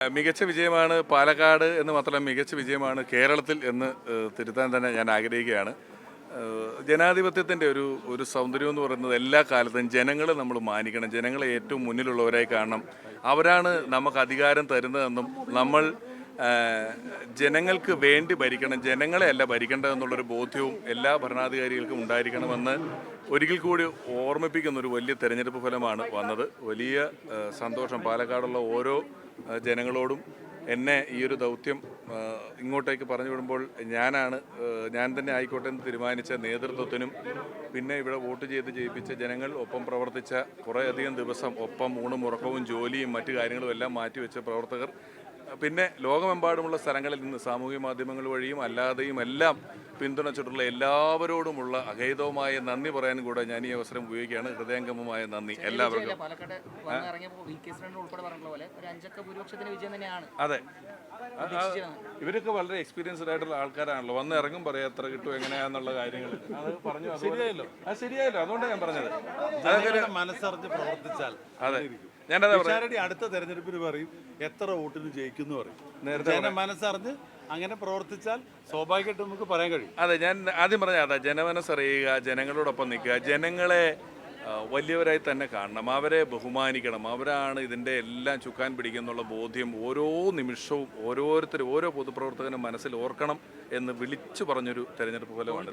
മികച്ച വിജയമാണ് പാലക്കാട് എന്ന് മാത്രമല്ല മികച്ച വിജയമാണ് കേരളത്തിൽ എന്ന് തിരുത്താൻ തന്നെ ഞാൻ ആഗ്രഹിക്കുകയാണ്. ജനാധിപത്യത്തിൻ്റെ ഒരു സൗന്ദര്യം എന്ന് പറയുന്നത് എല്ലാ കാലത്തും ജനങ്ങളെ നമ്മൾ മാനിക്കണം, ജനങ്ങളെ ഏറ്റവും മുന്നിലുള്ളവരായി കാണണം. അവരാണ് നമുക്ക് അധികാരം തരുന്നതെന്നും നമ്മൾ ജനങ്ങൾക്ക് വേണ്ടി ഭരിക്കണം, ജനങ്ങളെ അല്ല ഭരിക്കേണ്ടതെന്നുള്ളൊരു ബോധ്യവും എല്ലാ ഭരണാധികാരികൾക്കും ഉണ്ടായിരിക്കണമെന്ന് ഒരിക്കൽ കൂടി ഓർമ്മിപ്പിക്കുന്ന ഒരു വലിയ തെരഞ്ഞെടുപ്പ് ഫലമാണ് വന്നത്. വലിയ സന്തോഷം പാലക്കാടുള്ള ഓരോ ജനങ്ങളോടും. എന്നെ ഈ ഒരു ദൗത്യം ഇങ്ങോട്ടേക്ക് പറഞ്ഞു വിടുമ്പോൾ ഞാൻ തന്നെ ആയിക്കോട്ടെ എന്ന് തീരുമാനിച്ച നേതൃത്വത്തിനും പിന്നെ ഇവിടെ വോട്ട് ചെയ്ത് ജയിപ്പിച്ച ജനങ്ങൾ, ഒപ്പം പ്രവർത്തിച്ച കുറേയധികം ദിവസം ഒപ്പം ഊണും ഉറക്കവും ജോലിയും മറ്റു കാര്യങ്ങളും എല്ലാം മാറ്റിവെച്ച പ്രവർത്തകർ, പിന്നെ ലോകമെമ്പാടുമുള്ള സ്ഥലങ്ങളിൽ നിന്ന് സാമൂഹ്യ മാധ്യമങ്ങൾ വഴിയും അല്ലാതെയും എല്ലാം പിന്തുണച്ചിട്ടുള്ള എല്ലാവരോടുമുള്ള അഗൈതവുമായ നന്ദി പറയാനും കൂടെ ഞാൻ ഈ അവസരം ഉപയോഗിക്കുകയാണ്. ഹൃദയംഗമമായ നന്ദി എല്ലാവർക്കും. അതെ, ഇവരൊക്കെ വളരെ എക്സ്പീരിയൻസ്ഡ് ആയിട്ടുള്ള ആൾക്കാരാണല്ലോ. വന്ന് ഇറങ്ങും പറയാം എത്ര കിട്ടും എങ്ങനെയാന്നുള്ള കാര്യങ്ങൾ അത് പറഞ്ഞു. ശരിയായല്ലോ, അതുകൊണ്ടാണ് ഞാൻ പറഞ്ഞത്. അതൊക്കെ മനസ്സറിഞ്ഞ് പ്രവർത്തിച്ചാൽ അതെ, അടുത്ത തെരഞ്ഞെടുപ്പിന് പറയും എത്ര വോട്ടിന് ജയിക്കുന്നു പറയും. നേരത്തെ മനസ്സറിഞ്ഞ് അങ്ങനെ പ്രവർത്തിച്ചാൽ സ്വാഭാവികമായിട്ട് നമുക്ക് പറയാൻ കഴിയും. അതെ, ഞാൻ ആദ്യം പറഞ്ഞ അതാ, ജനമനസ്സറിയുക, ജനങ്ങളോടൊപ്പം നിൽക്കുക, ജനങ്ങളെ വലിയവരായി തന്നെ കാണണം, അവരെ ബഹുമാനിക്കണം. അവരാണ് ഇതിൻ്റെ എല്ലാം ചുക്കാൻ പിടിക്കുന്നുള്ള ബോധ്യം ഓരോ നിമിഷവും ഓരോരുത്തരും ഓരോ പൊതുപ്രവർത്തകനും മനസ്സിൽ ഓർക്കണം എന്ന് വിളിച്ചു പറഞ്ഞൊരു തെരഞ്ഞെടുപ്പ് ഫലമാണ്.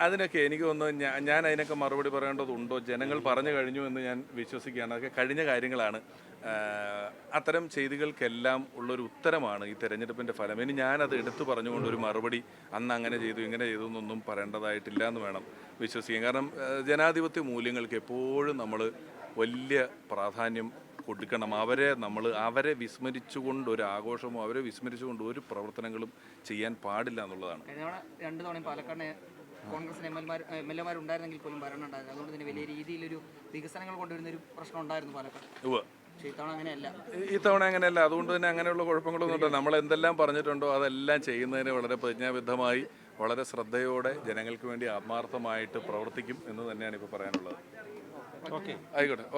അതിനൊക്കെ എനിക്ക് തോന്നുന്നു ഞാൻ അതിനൊക്കെ മറുപടി പറയേണ്ടതുണ്ടോ? ജനങ്ങൾ പറഞ്ഞു കഴിഞ്ഞു എന്ന് ഞാൻ വിശ്വസിക്കുകയാണ്. അതൊക്കെ കഴിഞ്ഞ കാര്യങ്ങളാണ്. അത്തരം ചെയ്തികൾക്കെല്ലാം ഉള്ളൊരു ഉത്തരമാണ് ഈ തെരഞ്ഞെടുപ്പിൻ്റെ ഫലം. ഇനി ഞാനത് എടുത്തു പറഞ്ഞുകൊണ്ട് ഒരു മറുപടി അന്ന് അങ്ങനെ ചെയ്തു ഇങ്ങനെ ചെയ്തു എന്നൊന്നും പറയേണ്ടതായിട്ടില്ല എന്ന് വേണം വിശ്വസിക്കാൻ. കാരണം ജനാധിപത്യ മൂല്യങ്ങൾക്ക് എപ്പോഴും നമ്മൾ വലിയ പ്രാധാന്യം കൊടുക്കണം. അവരെ വിസ്മരിച്ചുകൊണ്ട് ഒരു ആഘോഷമോ അവരെ വിസ്മരിച്ചുകൊണ്ട് ഒരു പ്രവർത്തനങ്ങളും ചെയ്യാൻ പാടില്ല എന്നുള്ളതാണ്. രണ്ടു തവണ പാലക്കാടിന് കോൺഗ്രസിന് എം എൽ എമാർ ഉണ്ടായിരുന്നെങ്കിൽ പോലും ഭരണം ഉണ്ടായിരുന്നു. അതുകൊണ്ട് തന്നെ വലിയ രീതിയിലൊരു വികസനങ്ങൾ കൊണ്ടുവരുന്ന ഒരു പ്രശ്നം ഉണ്ടായിരുന്നു പാലക്കാട്. ഇത്തവണ അങ്ങനെയല്ല. അതുകൊണ്ട് തന്നെ അങ്ങനെയുള്ള കുഴപ്പങ്ങളൊന്നും ഉണ്ടോ. നമ്മൾ എന്തെല്ലാം പറഞ്ഞിട്ടുണ്ടോ അതെല്ലാം ചെയ്യുന്നതിന് വളരെ പ്രതിജ്ഞാബദ്ധമായി വളരെ ശ്രദ്ധയോടെ ജനങ്ങൾക്ക് വേണ്ടി ആത്മാർത്ഥമായിട്ട് പ്രവർത്തിക്കും എന്ന് തന്നെയാണ് ഇപ്പോൾ പറയാനുള്ളത്. ആയിക്കോട്ടെ.